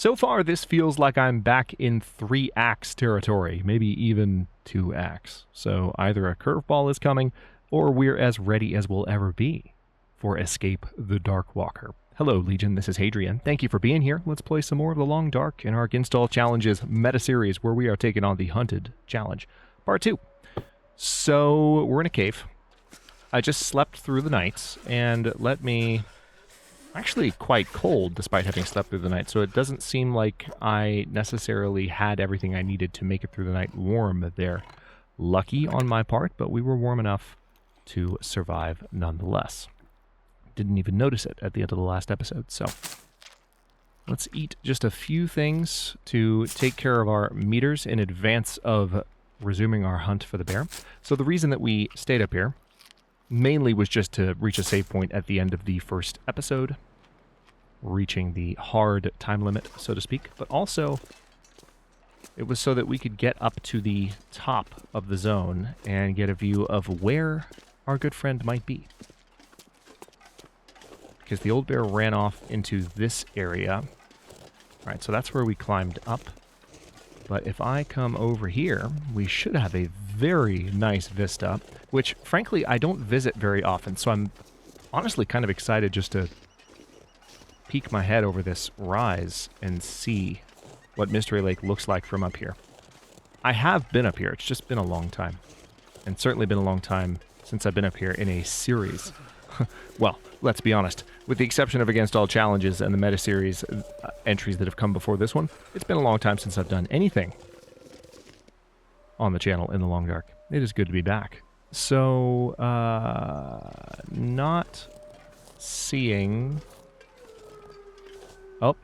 So far, this feels like I'm back in 3-axe territory, maybe even 2-axe. So either a curveball is coming, or we're as ready as we'll ever be for Escape the Darkwalker. Hello, Legion, this is Hadrian. Thank you for being here. Let's play some more of The Long Dark in our Install Challenges meta-series, where we are taking on the Hunted Challenge, Part 2. So, we're in a cave. I just slept through the night, and let me... Actually quite cold despite having slept through the night, so it doesn't seem like I necessarily had everything I needed to make it through the night warm there. Lucky on my part, but we were warm enough to survive nonetheless. Didn't even notice it at the end of the last episode, so... Let's eat just a few things to take care of our meters in advance of resuming our hunt for the bear. So the reason that we stayed up here mainly was just to reach a save point at the end of the first episode, reaching the hard time limit, so to speak, but also it was so that we could get up to the top of the zone and get a view of where our good friend might be. Because the old bear ran off into this area. Alright, so that's where we climbed up. But if I come over here, we should have a very nice vista, which, frankly, I don't visit very often, so I'm honestly kind of excited just to peek my head over this rise and see what Mystery Lake looks like from up here. I have been up here, it's just been a long time. And certainly been a long time since I've been up here in a series. Well, let's be honest. With the exception of Against All Challenges and the meta-series entries that have come before this one, it's been a long time since I've done anything on the channel in the Long Dark. It is good to be back. So, not seeing... Oh.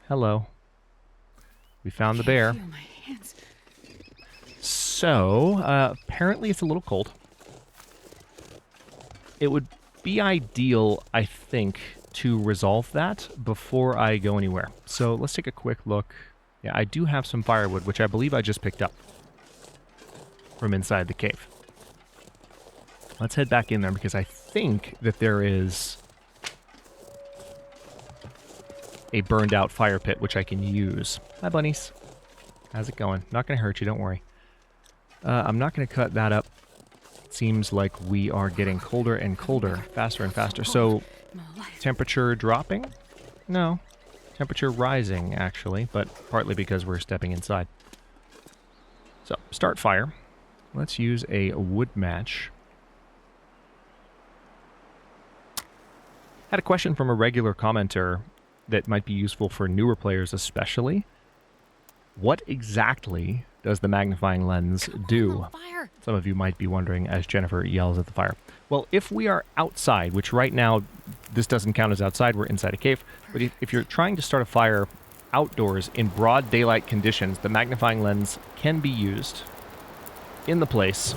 Hello. We found the bear. So, apparently it's a little cold. It would be ideal, I think, to resolve that before I go anywhere. So let's take a quick look. Yeah, I do have some firewood, which I believe I just picked up from inside the cave. Let's head back in there because I think that there is a burned out fire pit, which I can use. Hi, bunnies. How's it going? Not going to hurt you, don't worry. I'm not going to cut that up. Seems like we are getting colder and colder, faster and faster. So, temperature dropping? No. Temperature rising, actually, but partly because we're stepping inside. So, start fire. Let's use a wood match. Had a question from a regular commenter that might be useful for newer players especially. What exactly does the magnifying lens do? Some of you might be wondering as Jennifer yells at the fire. Well, if we are outside, which right now this doesn't count as outside, we're inside a cave, but if you're trying to start a fire outdoors in broad daylight conditions, the magnifying lens can be used in the place.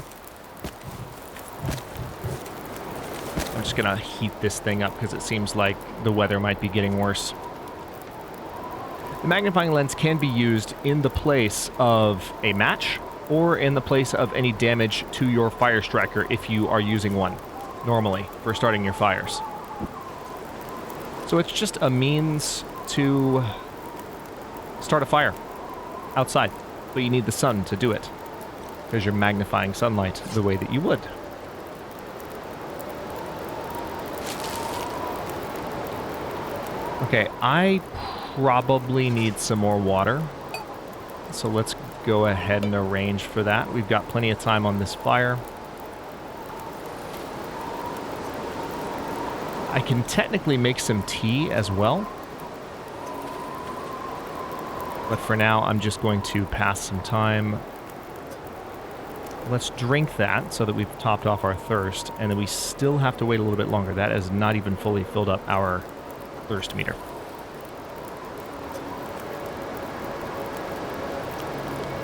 I'm just gonna heat this thing up because it seems like the weather might be getting worse. The magnifying lens can be used in the place of a match or in the place of any damage to your fire striker if you are using one normally for starting your fires. So it's just a means to start a fire outside, but you need the sun to do it because you're magnifying sunlight the way that you would. Okay, I probably need some more water, so let's go ahead and arrange for that. We've got plenty of time on this fire. I can technically make some tea as well, but for now I'm just going to pass some time. Let's drink that so that we've topped off our thirst, and then we still have to wait a little bit longer. That has not even fully filled up our thirst meter.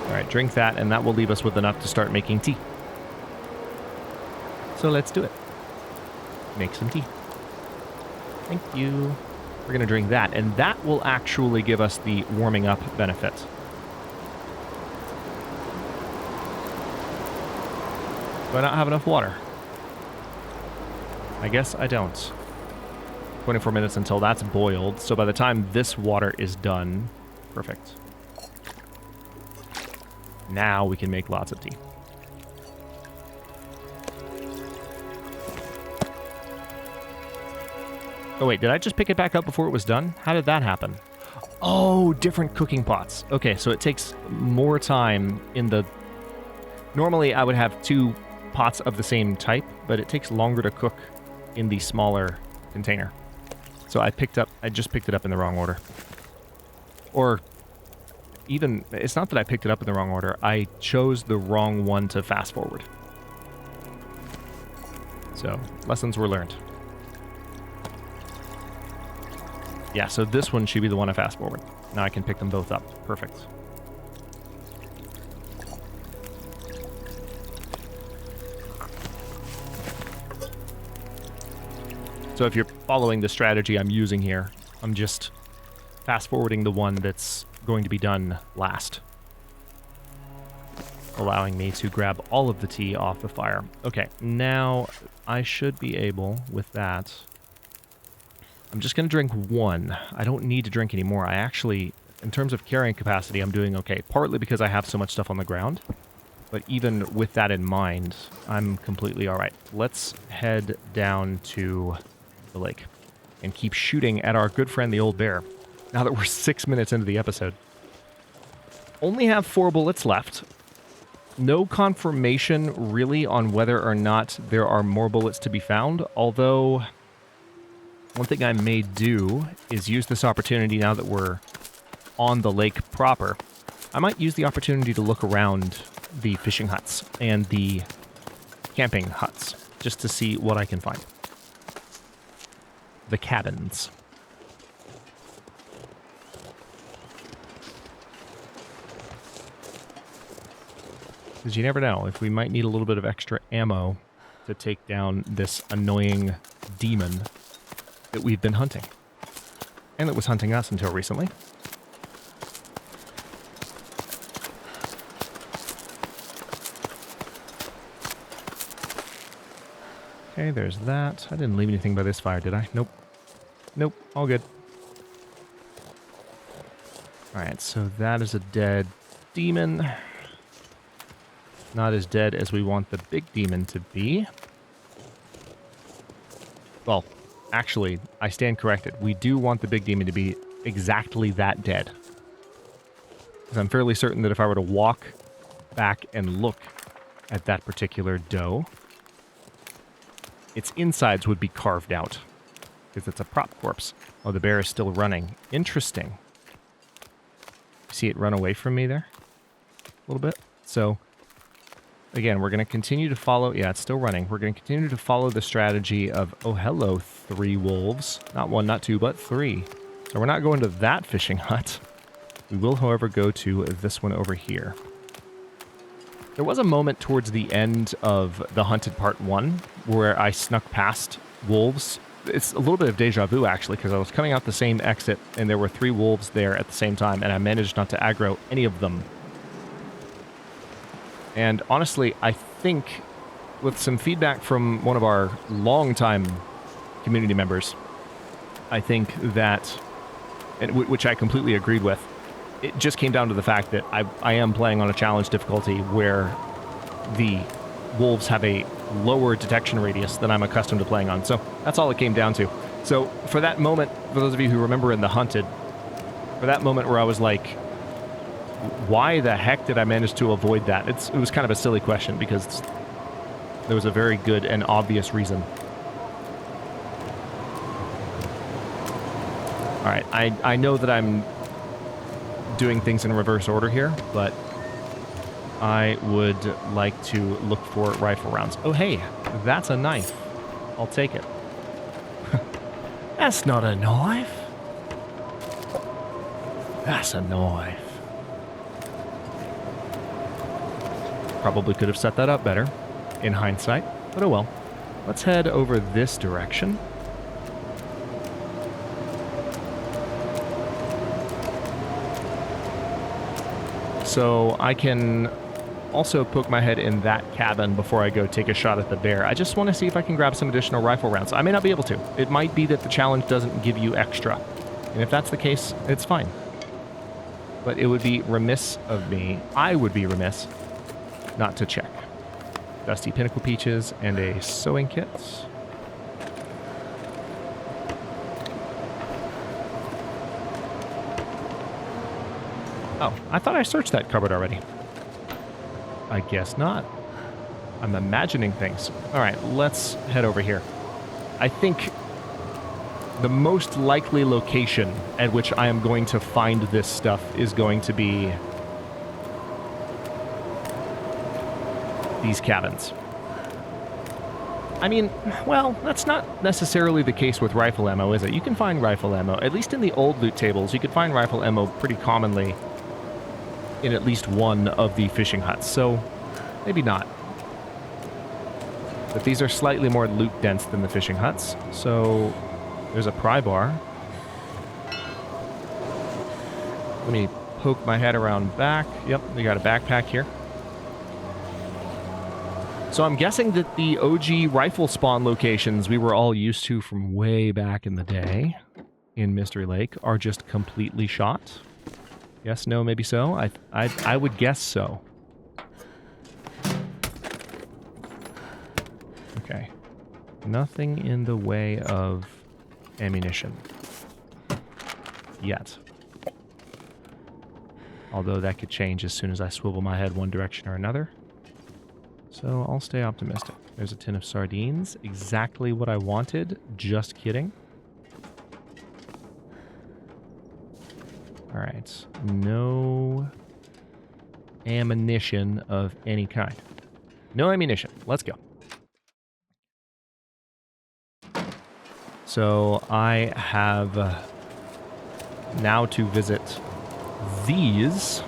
Alright, drink that, and that will leave us with enough to start making tea. So let's do it. Make some tea. Thank you. We're going to drink that, and that will actually give us the warming up benefit. Do I not have enough water? I guess I don't. 24 minutes until that's boiled. So by the time this water is done, perfect. Now we can make lots of tea. Oh wait, did I just pick it back up before it was done? How did that happen? Oh, different cooking pots. Okay, so it takes more time in the... Normally I would have 2 pots of the same type, but it takes longer to cook in the smaller container. So I just picked it up in the wrong order. Or even, it's not that I picked it up in the wrong order, I chose the wrong one to fast forward. So, lessons were learned. Yeah, so this one should be the one I fast forward. Now I can pick them both up. Perfect. So if you're following the strategy I'm using here, I'm just fast forwarding the one that's going to be done last, allowing me to grab all of the tea off the fire. Okay, now I should be able, with that, I'm just going to drink 1. I don't need to drink any more. I actually, in terms of carrying capacity, I'm doing okay. Partly because I have so much stuff on the ground, but even with that in mind, I'm completely all right. Let's head down to the lake and keep shooting at our good friend the old bear, now that we're 6 minutes into the episode. Only have 4 bullets left. No confirmation really on whether or not there are more bullets to be found, although one thing I may do is use this opportunity now that we're on the lake proper. I might use the opportunity to look around the fishing huts and the camping huts just to see what I can find. The cabins. Because you never know, if we might need a little bit of extra ammo to take down this annoying demon that we've been hunting. And that was hunting us until recently. Okay, there's that. I didn't leave anything by this fire, did I? Nope. Nope, all good. Alright, so that is a dead demon. Not as dead as we want the big demon to be. Well, actually, I stand corrected. We do want the big demon to be exactly that dead. Because I'm fairly certain that if I were to walk back and look at that particular doe, its insides would be carved out. Because it's a prop corpse. Oh, the bear is still running. Interesting. See it run away from me there? A little bit. So, again, we're going to continue to follow... Yeah, it's still running. We're going to continue to follow the strategy of, oh, hello, 3 wolves. Not 1, not 2, but 3. So we're not going to that fishing hut. We will, however, go to this one over here. There was a moment towards the end of the Hunted Part 1 where I snuck past wolves. It's a little bit of deja vu, actually, because I was coming out the same exit, and there were 3 wolves there at the same time, and I managed not to aggro any of them. And honestly, I think with some feedback from one of our longtime community members, I think that, which I completely agreed with, it just came down to the fact that I am playing on a challenge difficulty where the wolves have a lower detection radius than I'm accustomed to playing on. So that's all it came down to. So for that moment, for those of you who remember in the Hunted, for that moment where I was like, why the heck did I manage to avoid that? It was kind of a silly question because there was a very good and obvious reason. All right, I know that I'm doing things in reverse order here, but I would like to look for rifle rounds. Oh, hey, that's a knife. I'll take it. That's not a knife. That's a knife. Probably could have set that up better in hindsight, but oh well. Let's head over this direction. So I can also poke my head in that cabin before I go take a shot at the bear. I just want to see if I can grab some additional rifle rounds. I may not be able to. It might be that the challenge doesn't give you extra. And if that's the case, it's fine. But it would be remiss of me, I would be remiss, not to check. Dusty pinnacle peaches and a sewing kit. Oh, I thought I searched that cupboard already. I guess not. I'm imagining things. All right, let's head over here. I think the most likely location at which I am going to find this stuff is going to be these cabins. I mean, well, that's not necessarily the case with rifle ammo, is it? You can find rifle ammo, at least in the old loot tables, you could find rifle ammo pretty commonly in at least one of the fishing huts, so maybe not. But these are slightly more loot dense than the fishing huts, so there's a pry bar. Let me poke my head around back. Yep, we got a backpack here. So I'm guessing that the OG rifle spawn locations we were all used to from way back in the day in Mystery Lake are just completely shot. Yes, no, maybe so? I would guess so. Okay. Nothing in the way of ammunition. Yet. Although that could change as soon as I swivel my head one direction or another. So I'll stay optimistic. There's a tin of sardines. Exactly what I wanted. Just kidding. Alright. No ammunition of any kind. No ammunition. Let's go. So I have now to visit these.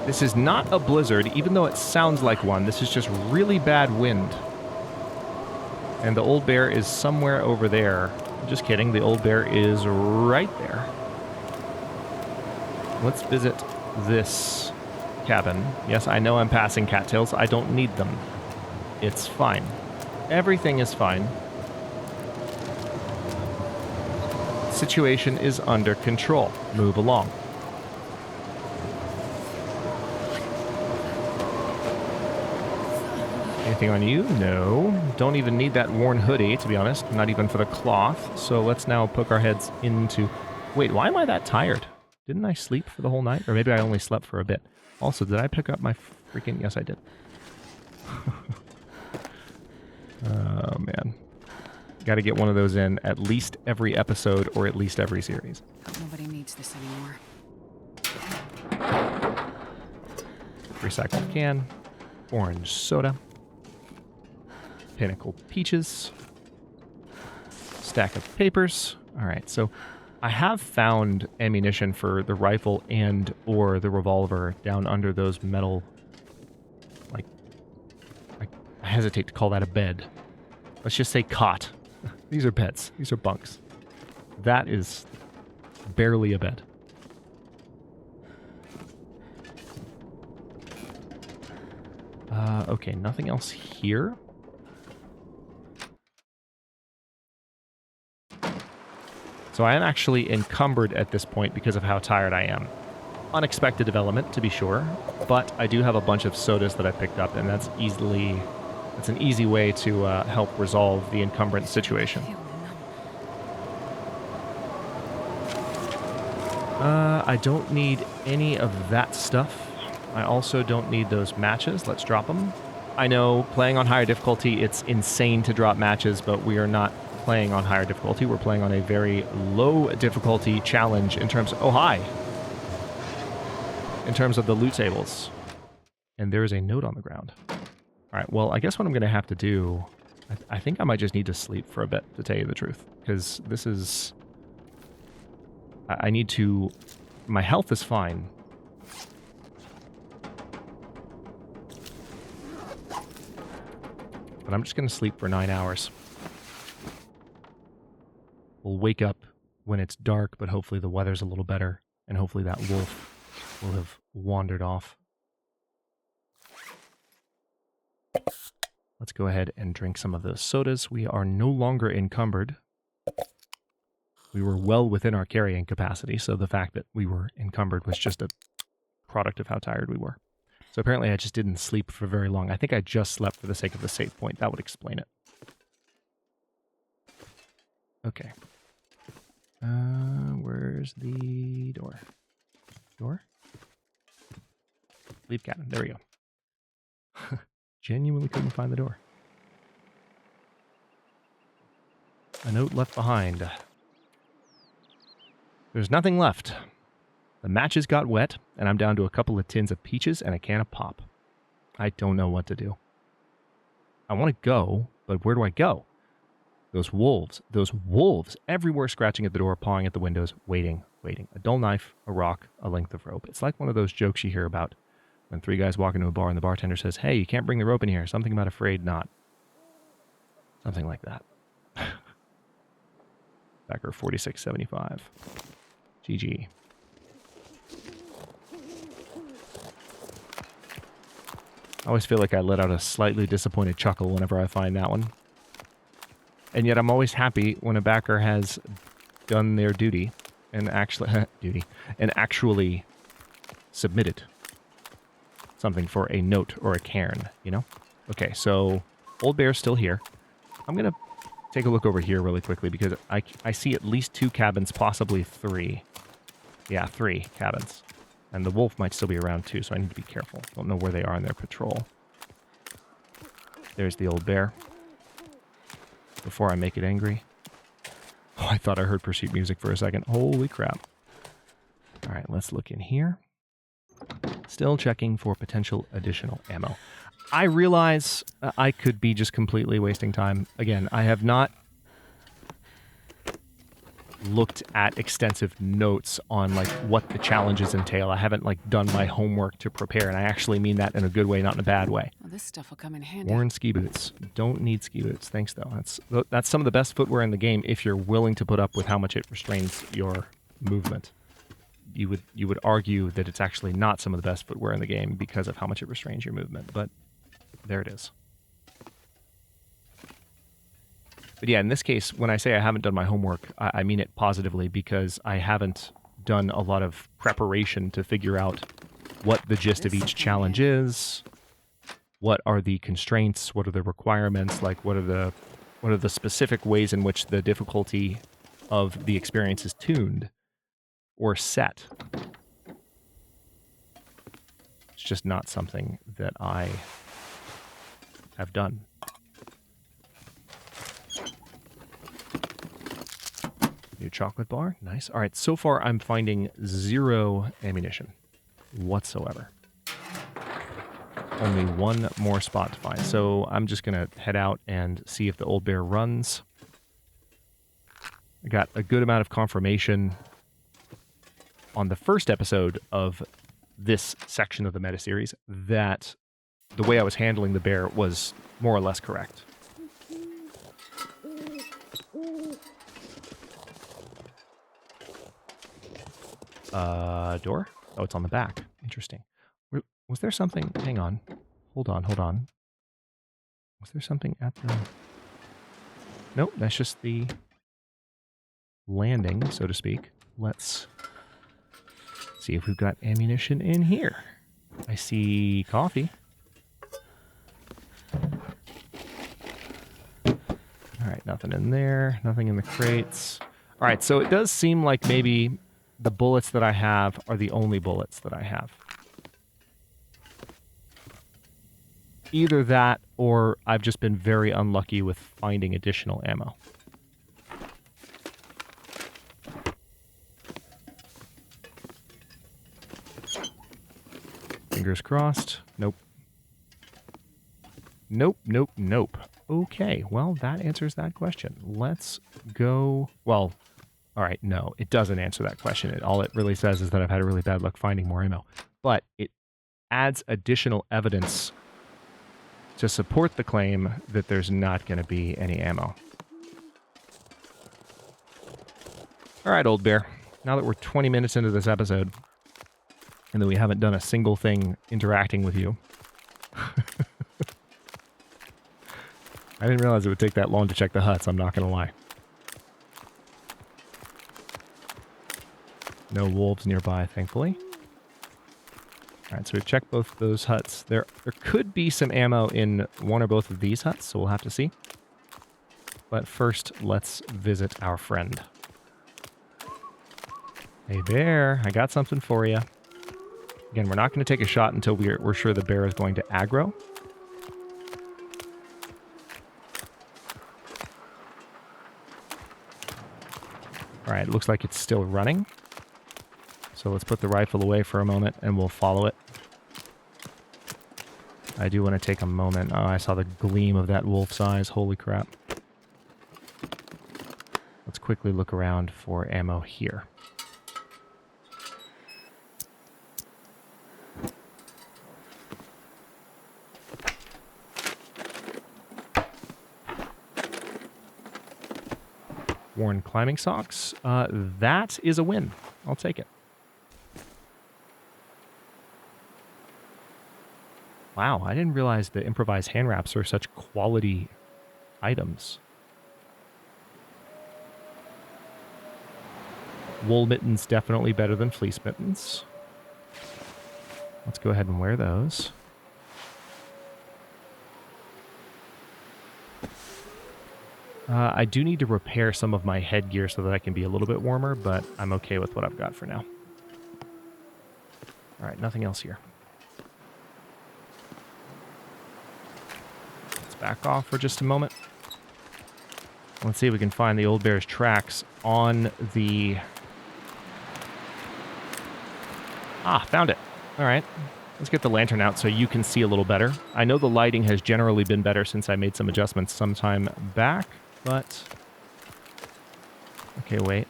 This is not a blizzard, even though it sounds like one. This is just really bad wind. And the old bear is somewhere over there. Just kidding, the old bear is right there. Let's visit this cabin. Yes, I know I'm passing cattails. I don't need them. It's fine. Everything is fine. Situation is under control. Move along. Anything on you? No. Don't even need that worn hoodie, to be honest. Not even for the cloth. So let's now poke our heads into... Wait, why am I that tired? Didn't I sleep for the whole night? Or maybe I only slept for a bit. Also, did I pick up my freaking... Yes, I did. Oh, man. Got to get one of those in at least every episode or at least every series. Nobody needs this anymore. Recycled can. Orange soda. Pinnacle peaches. Stack of papers. All right, so I have found ammunition for the rifle and or the revolver down under those metal, like, I hesitate to call that a bed. Let's just say cot. These are beds. These are bunks. That is barely a bed. Okay, nothing else here. So I am actually encumbered at this point because of how tired I am. Unexpected development, to be sure, but I do have a bunch of sodas that I picked up, and that's an easy way to help resolve the encumbrance situation. I don't need any of that stuff. I also don't need those matches. Let's drop them. I know, playing on higher difficulty, it's insane to drop matches, but we are not playing on higher difficulty. We're playing on a very low difficulty challenge in terms of... Oh, hi! In terms of the loot tables. And there is a note on the ground. Alright, well, I guess what I'm going to have to do... I think I might just need to sleep for a bit, to tell you the truth. Because this is... I need to... My health is fine. But I'm just going to sleep for 9 hours. We'll wake up when it's dark, but hopefully the weather's a little better. And hopefully that wolf will have wandered off. let's go ahead and drink some of those sodas. We are no longer encumbered. We were well within our carrying capacity, so the fact that we were encumbered was just a product of how tired we were. So apparently I just didn't sleep for very long. I think I just slept for the sake of the save point. That would explain it. Okay. Where's the door? Door? Leave cabin. There we go. Genuinely couldn't find the door. A note left behind. There's nothing left. The matches got wet, and I'm down to a couple of tins of peaches and a can of pop. I don't know what to do. I want to go, but where do I go? Those wolves everywhere, scratching at the door, pawing at the windows, waiting. A dull knife, a rock, a length of rope. It's like one of those jokes you hear about when three guys walk into a bar and the bartender says, "Hey, you can't bring the rope in here." Something about afraid not. Something like that. Backer 4675. GG. I always feel like I let out a slightly disappointed chuckle whenever I find that one. And yet I'm always happy when a backer has done their duty and actually submitted something for a note or a cairn, you know? Okay, so Old Bear's still here. I'm going to take a look over here really quickly because I see at least 2 cabins, possibly 3. Yeah, 3 cabins. And the wolf might still be around too, so I need to be careful. Don't know where they are in their patrol. There's the Old Bear. Before I make it angry. Oh, I thought I heard pursuit music for a second. Holy crap. All right, let's look in here. Still checking for potential additional ammo. I realize I could be just completely wasting time. Again, I have not looked at extensive notes on like what the challenges entail. I haven't like done my homework to prepare, and I actually mean that in a good way, not in a bad way. Well, this stuff will come in handy. Worn ski boots. Don't need ski boots. Thanks though. That's some of the best footwear in the game if you're willing to put up with how much it restrains your movement. You would argue that it's actually not some of the best footwear in the game because of how much it restrains your movement, but there it is. But yeah, in this case, when I say I haven't done my homework, I mean it positively because I haven't done a lot of preparation to figure out what the gist of each challenge is, what are the constraints, what are the requirements, like what are the specific ways in which the difficulty of the experience is tuned or set. It's just not something that I have done. New chocolate bar. Nice. All right, so far I'm finding 0 ammunition whatsoever. Only 1 more spot to find. So I'm just going to head out and see if the Old Bear runs. I got a good amount of confirmation on the first episode of this section of the meta series that the way I was handling the bear was more or less correct. Door? Oh, it's on the back. Interesting. Was there something? Hang on. Hold on. Was there something at the... Nope, that's just the landing, so to speak. Let's see if we've got ammunition in here. I see coffee. Alright, nothing in there. Nothing in the crates. Alright, so it does seem like maybe the bullets that I have are the only bullets that I have. Either that, or I've just been very unlucky with finding additional ammo. Fingers crossed. Nope. Nope. Okay, well, that answers that question. Let's go... Well, alright, no, it doesn't answer that question. All it really says is that I've had a really bad luck finding more ammo. But it adds additional evidence to support the claim that there's not going to be any ammo. Alright, Old Bear. Now that we're 20 minutes into this episode, and that we haven't done a single thing interacting with you, I didn't realize it would take that long to check the huts, I'm not going to lie. No wolves nearby, thankfully. Alright, so we've checked both those huts. There could be some ammo in one or both of these huts, so we'll have to see. But first, let's visit our friend. Hey bear, I got something for you. Again, we're not going to take a shot until we're sure the bear is going to aggro. Alright, it looks like it's still running. So let's put the rifle away for a moment and we'll follow it. I do want to take a moment. Oh, I saw the gleam of that wolf's eyes. Holy crap. Let's quickly look around for ammo here. Worn climbing socks. That is a win. I'll take it. Wow, I didn't realize the improvised hand wraps are such quality items. Wool mittens definitely better than fleece mittens. Let's go ahead and wear those. I do need to repair some of my headgear so that I can be a little bit warmer, but I'm okay with what I've got for now. Alright, nothing else here. Let's back off for just a moment. Let's see if we can find the old bear's tracks on the... Ah, found it. Alright. Let's get the lantern out so you can see a little better. I know the lighting has generally been better since I made some adjustments some time back, but... Okay, wait.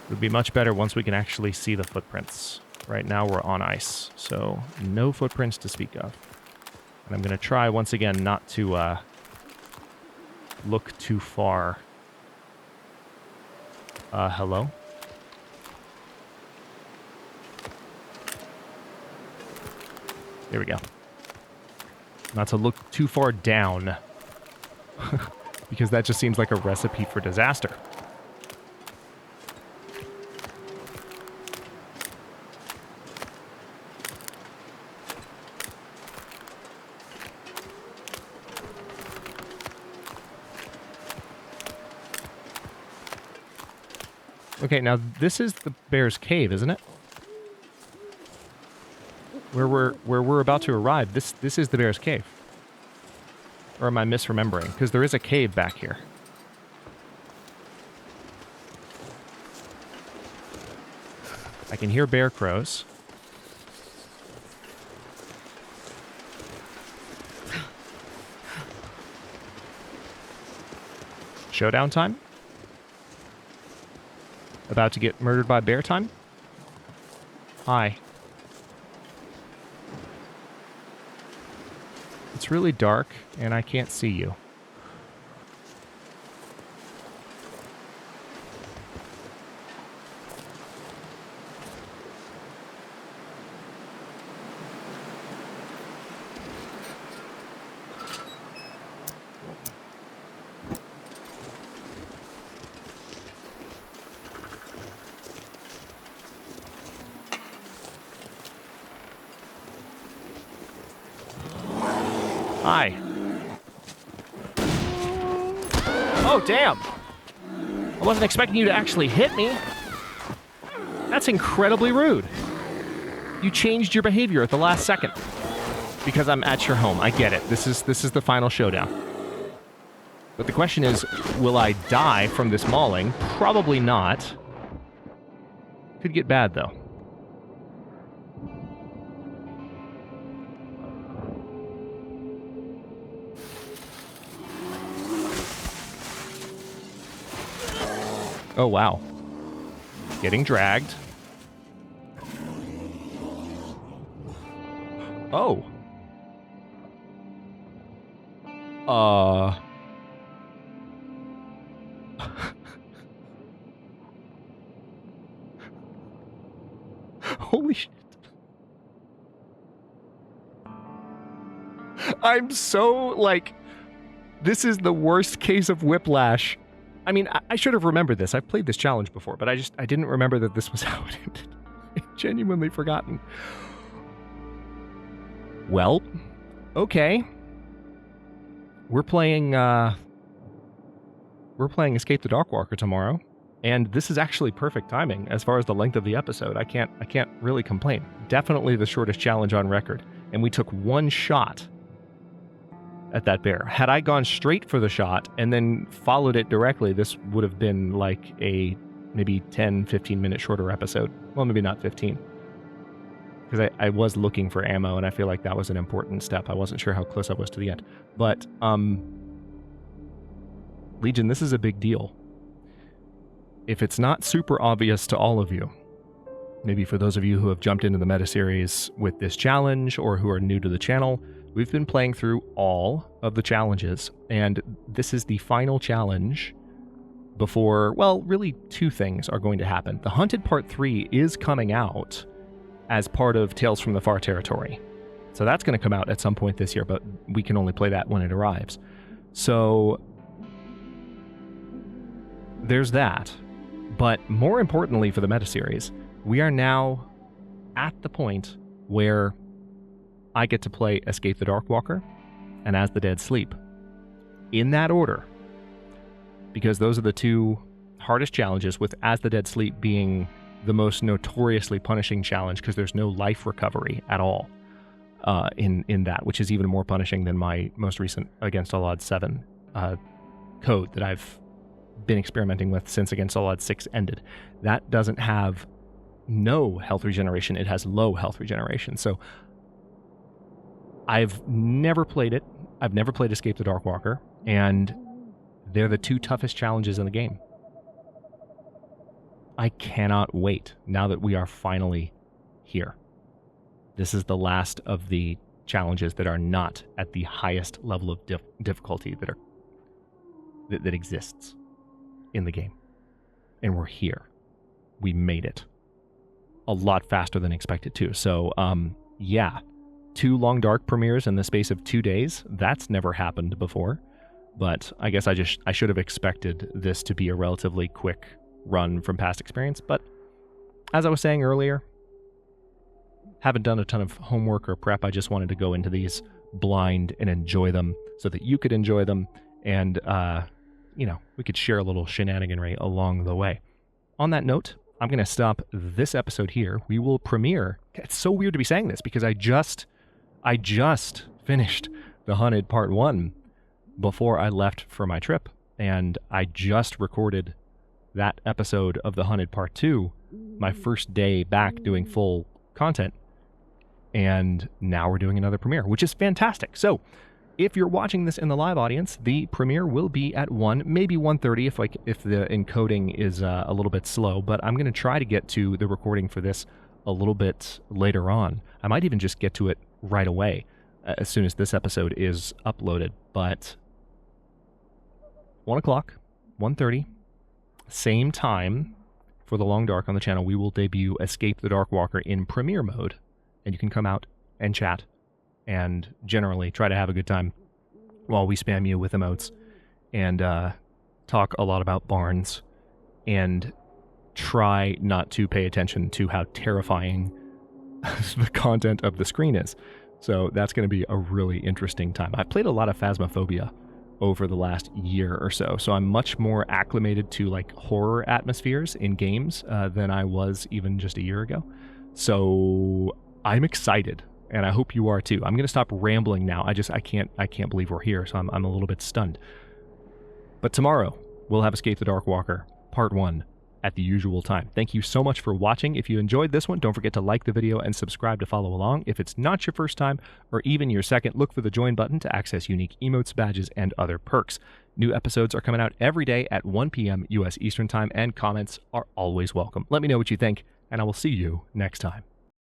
It would be much better once we can actually see the footprints. Right now we're on ice, so no footprints to speak of. And I'm going to try once again not to look too far. Hello? There we go. Not to look too far down. Because that just seems like a recipe for disaster. Okay, now this is the bear's cave, isn't it? Where we're about to arrive. This is the bear's cave. Or am I misremembering? Because there is a cave back here. I can hear bear crows. Showdown time? About to get murdered by bear time? Hi. It's really dark, and I can't see you. Hi. Oh, damn. I wasn't expecting you to actually hit me. That's incredibly rude. You changed your behavior at the last second. Because I'm at your home. I get it. This is the final showdown. But the question is, will I die from this mauling? Probably not. Could get bad, though. Oh, wow. Getting dragged. Oh. I'm so, like, this is the worst case of whiplash. I mean, I should have remembered this. I've played this challenge before, but I didn't remember that this was how it ended. I've genuinely forgotten. Well, okay. We're playing Escape the Darkwalker tomorrow, and this is actually perfect timing as far as the length of the episode. I can't really complain. Definitely the shortest challenge on record, and we took one shot at that bear. Had I gone straight for the shot and then followed it directly, this would have been like a maybe 10, 15 minute shorter episode. Well, maybe not 15. Because I was looking for ammo, and I feel like that was an important step. I wasn't sure how close I was to the end. But, Legion, this is a big deal. If it's not super obvious to all of you, maybe for those of you who have jumped into the meta series with this challenge or who are new to the channel, we've been playing through all of the challenges, and this is the final challenge before, well, really two things are going to happen. The Hunted Part 3 is coming out as part of Tales from the Far Territory. So that's going to come out at some point this year, but we can only play that when it arrives. So there's that. But more importantly for the meta series, we are now at the point where I get to play Escape the Darkwalker and As the Dead Sleep. In that order. Because those are the two hardest challenges, with As the Dead Sleep being the most notoriously punishing challenge because there's no life recovery at all in that, which is even more punishing than my most recent Against All Odds 7 code that I've been experimenting with since Against All Odds 6 ended. That doesn't have no health regeneration, it has low health regeneration. So I've never played it. I've never played Escape the Darkwalker, and they're the two toughest challenges in the game. I cannot wait now that we are finally here. This is the last of the challenges that are not at the highest level of difficulty that exists in the game. And we're here. We made it. A lot faster than expected too. So, yeah. 2 Long Dark premieres in the space of 2 days. That's never happened before. But I guess I should have expected this to be a relatively quick run from past experience. But as I was saying earlier, haven't done a ton of homework or prep. I just wanted to go into these blind and enjoy them so that you could enjoy them, and we could share a little shenaniganry along the way. On that note, I'm going to stop this episode here. We will premiere. It's so weird to be saying this because I just finished the Hunted Part 1 before I left for my trip, and I just recorded that episode of the Hunted Part 2, my first day back doing full content, and now we're doing another premiere, which is fantastic. So if you're watching this in the live audience, the premiere will be at 1, maybe 1:30 if the encoding is a little bit slow, but I'm going to try to get to the recording for this a little bit later on. I might even just get to it right away as soon as this episode is uploaded, but 1 o'clock, 1:30, same time for the Long Dark on the channel, we will debut Escape the Darkwalker in premiere mode, and you can come out and chat and generally try to have a good time while we spam you with emotes and talk a lot about barns and try not to pay attention to how terrifying the content of the screen is. So that's going to be a really interesting time. I've played a lot of Phasmophobia over the last year or so, so I'm much more acclimated to like horror atmospheres in games than I was even just a year ago. So I'm excited, and I hope you are too. I'm going to stop rambling now. I can't believe we're here, so I'm a little bit stunned. But tomorrow we'll have Escape the Darkwalker Part 1 at the usual time. Thank you so much for watching. If you enjoyed this one, don't forget to like the video and subscribe to follow along. If it's not your first time or even your second, look for the join button to access unique emotes, badges, and other perks. New episodes are coming out every day at 1 p.m. U.S. Eastern Time, and comments are always welcome. Let me know what you think, and I will see you next time.